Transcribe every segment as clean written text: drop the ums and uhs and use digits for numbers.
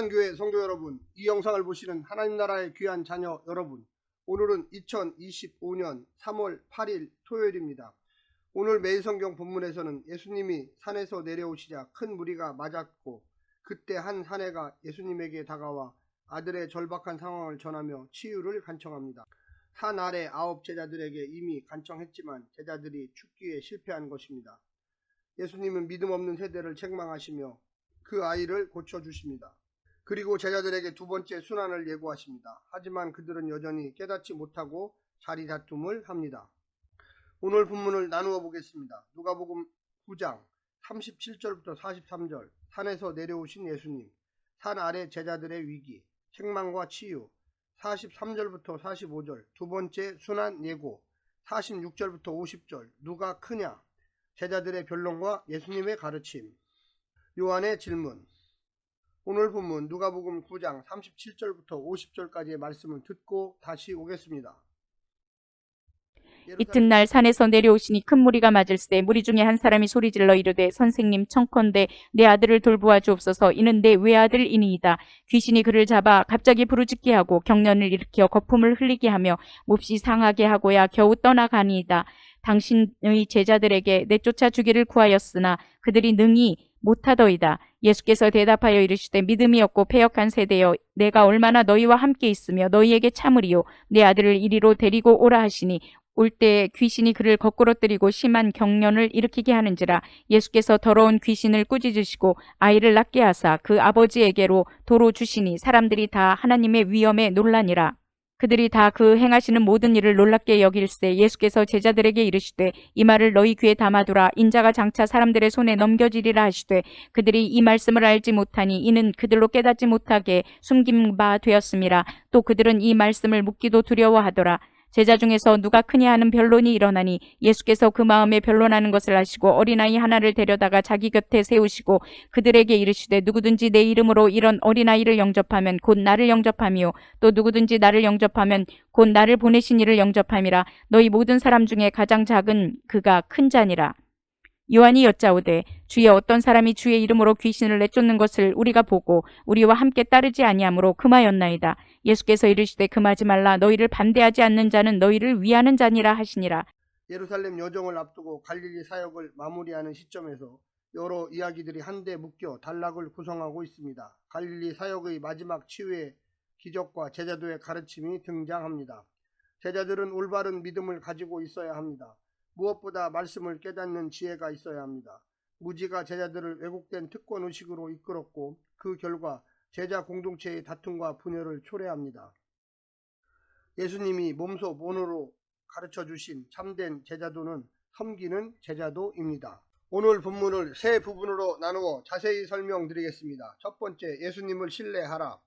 한산교회 성도 여러분, 이 영상을 보시는 하나님 나라의 귀한 자녀 여러분, 오늘은 2025년 3월 8일 토요일입니다. 오늘 매일성경 본문에서는 예수님이 산에서 내려오시자 큰 무리가 맞았고, 그때 한 사내가 예수님에게 다가와 아들의 절박한 상황을 전하며 치유를 간청합니다. 산 아래 9 제자들에게 이미 간청했지만 제자들이 죽기에 실패한 것입니다. 예수님은 믿음 없는 세대를 책망하시며 그 아이를 고쳐주십니다. 그리고 제자들에게 두 번째 순환을 예고하십니다. 하지만 그들은 여전히 깨닫지 못하고 자리다툼을 합니다. 오늘 본문을 나누어 보겠습니다. 누가복음 9장 37절부터 43절, 산에서 내려오신 예수님, 산 아래 제자들의 위기, 책망과 치유, 43절부터 45절, 두 번째 순환 예고, 46절부터 50절, 누가 크냐, 제자들의 변론과 예수님의 가르침, 요한의 질문. 오늘 본문 누가복음 9장 37절부터 50절까지의 말씀을 듣고 다시 오겠습니다. 이튿날 산에서 내려오시니 큰 무리가 맞을세 무리 중에 한 사람이 소리질러 이르되 선생님 청컨대 내 아들을 돌보아 주옵소서. 이는 내 외아들이니이다. 귀신이 그를 잡아 갑자기 부르짖게 하고 경련을 일으켜 거품을 흘리게 하며 몹시 상하게 하고야 겨우 떠나가니이다. 당신의 제자들에게 내쫓아 주기를 구하였으나 그들이 능히 못하더이다. 예수께서 대답하여 이르시되 믿음이 없고 패역한 세대여, 내가 얼마나 너희와 함께 있으며 너희에게 참으리요. 내 아들을 이리로 데리고 오라 하시니 올 때에 귀신이 그를 거꾸로 때리고 심한 경련을 일으키게 하는지라. 예수께서 더러운 귀신을 꾸짖으시고 아이를 낫게 하사 그 아버지에게로 도로 주시니 사람들이 다 하나님의 위엄에 놀라니라. 그들이 다 그 행하시는 모든 일을 놀랍게 여길세 예수께서 제자들에게 이르시되 이 말을 너희 귀에 담아두라. 인자가 장차 사람들의 손에 넘겨지리라 하시되 그들이 이 말씀을 알지 못하니 이는 그들로 깨닫지 못하게 숨긴 바 되었음이라. 또 그들은 이 말씀을 묻기도 두려워하더라. 제자 중에서 누가 크냐 하는 변론이 일어나니 예수께서 그 마음에 변론하는 것을 아시고 어린아이 하나를 데려다가 자기 곁에 세우시고 그들에게 이르시되 누구든지 내 이름으로 이런 어린아이를 영접하면 곧 나를 영접함이요 또 누구든지 나를 영접하면 곧 나를 보내신 이를 영접함이라. 너희 모든 사람 중에 가장 작은 그가 큰 자니라. 요한이 여짜오되 주여 어떤 사람이 주의 이름으로 귀신을 내쫓는 것을 우리가 보고 우리와 함께 따르지 아니하므로 금하였나이다. 예수께서 이르시되 금하지 말라. 너희를 반대하지 않는 자는 너희를 위하는 자니라 하시니라. 예루살렘 여정을 앞두고 갈릴리 사역을 마무리하는 시점에서 여러 이야기들이 한데 묶여 단락을 구성하고 있습니다. 갈릴리 사역의 마지막 치유의 기적과 제자도의 가르침이 등장합니다. 제자들은 올바른 믿음을 가지고 있어야 합니다. 무엇보다 말씀을 깨닫는 지혜가 있어야 합니다. 무지가 제자들을 왜곡된 특권의식으로 이끌었고 그 결과 제자 공동체의 다툼과 분열을 초래합니다. 예수님이 몸소 몸으로 가르쳐 주신 참된 제자도는 섬기는 제자도입니다. 오늘 본문을 세 부분으로 나누어 자세히 설명드리겠습니다. 첫 번째, 예수님을 신뢰하라.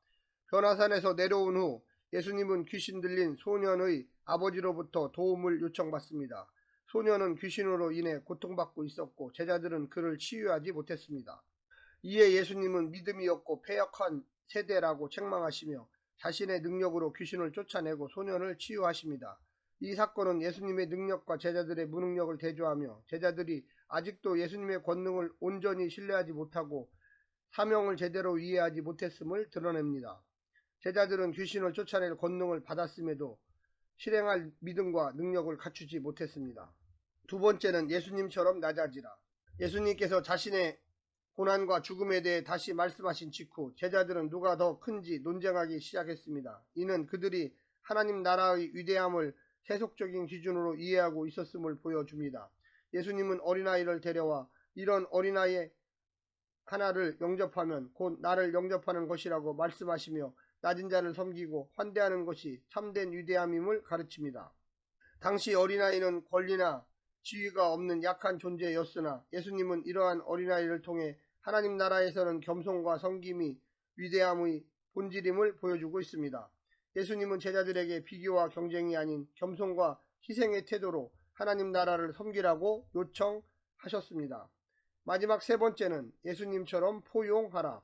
변화산에서 내려온 후 예수님은 귀신 들린 소년의 아버지로부터 도움을 요청받습니다. 소년은 귀신으로 인해 고통받고 있었고 제자들은 그를 치유하지 못했습니다. 이에 예수님은 믿음이 없고 패역한 세대라고 책망하시며 자신의 능력으로 귀신을 쫓아내고 소년을 치유하십니다. 이 사건은 예수님의 능력과 제자들의 무능력을 대조하며 제자들이 아직도 예수님의 권능을 온전히 신뢰하지 못하고 사명을 제대로 이해하지 못했음을 드러냅니다. 제자들은 귀신을 쫓아낼 권능을 받았음에도 실행할 믿음과 능력을 갖추지 못했습니다. 두 번째는 예수님처럼 낮아지라. 예수님께서 자신의 고난과 죽음에 대해 다시 말씀하신 직후 제자들은 누가 더 큰지 논쟁하기 시작했습니다. 이는 그들이 하나님 나라의 위대함을 세속적인 기준으로 이해하고 있었음을 보여줍니다. 예수님은 어린아이를 데려와 이런 어린아이 하나를 영접하면 곧 나를 영접하는 것이라고 말씀하시며 낮은 자를 섬기고 환대하는 것이 참된 위대함임을 가르칩니다. 당시 어린아이는 권리나 지위가 없는 약한 존재였으나 예수님은 이러한 어린아이를 통해 하나님 나라에서는 겸손과 섬김이 위대함의 본질임을 보여주고 있습니다. 예수님은 제자들에게 비교와 경쟁이 아닌 겸손과 희생의 태도로 하나님 나라를 섬기라고 요청하셨습니다. 마지막 세 번째는 예수님처럼 포용하라.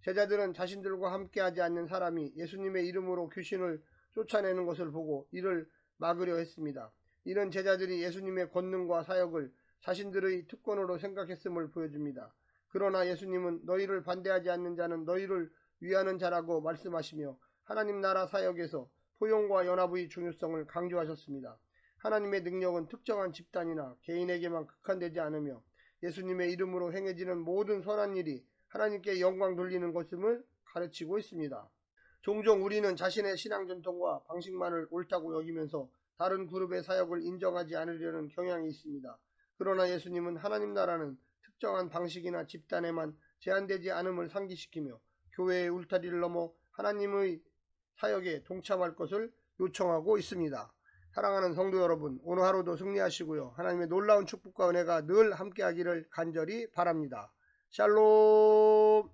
제자들은 자신들과 함께하지 않는 사람이 예수님의 이름으로 귀신을 쫓아내는 것을 보고 이를 막으려 했습니다. 이는 제자들이 예수님의 권능과 사역을 자신들의 특권으로 생각했음을 보여줍니다. 그러나 예수님은 너희를 반대하지 않는 자는 너희를 위하는 자라고 말씀하시며 하나님 나라 사역에서 포용과 연합의 중요성을 강조하셨습니다. 하나님의 능력은 특정한 집단이나 개인에게만 국한되지 않으며 예수님의 이름으로 행해지는 모든 선한 일이 하나님께 영광 돌리는 것임을 가르치고 있습니다. 종종 우리는 자신의 신앙 전통과 방식만을 옳다고 여기면서 다른 그룹의 사역을 인정하지 않으려는 경향이 있습니다. 그러나 예수님은 하나님 나라는 특정한 방식이나 집단에만 제한되지 않음을 상기시키며 교회의 울타리를 넘어 하나님의 사역에 동참할 것을 요청하고 있습니다. 사랑하는 성도 여러분, 오늘 하루도 승리하시고요. 하나님의 놀라운 축복과 은혜가 늘 함께하기를 간절히 바랍니다. 샬롬.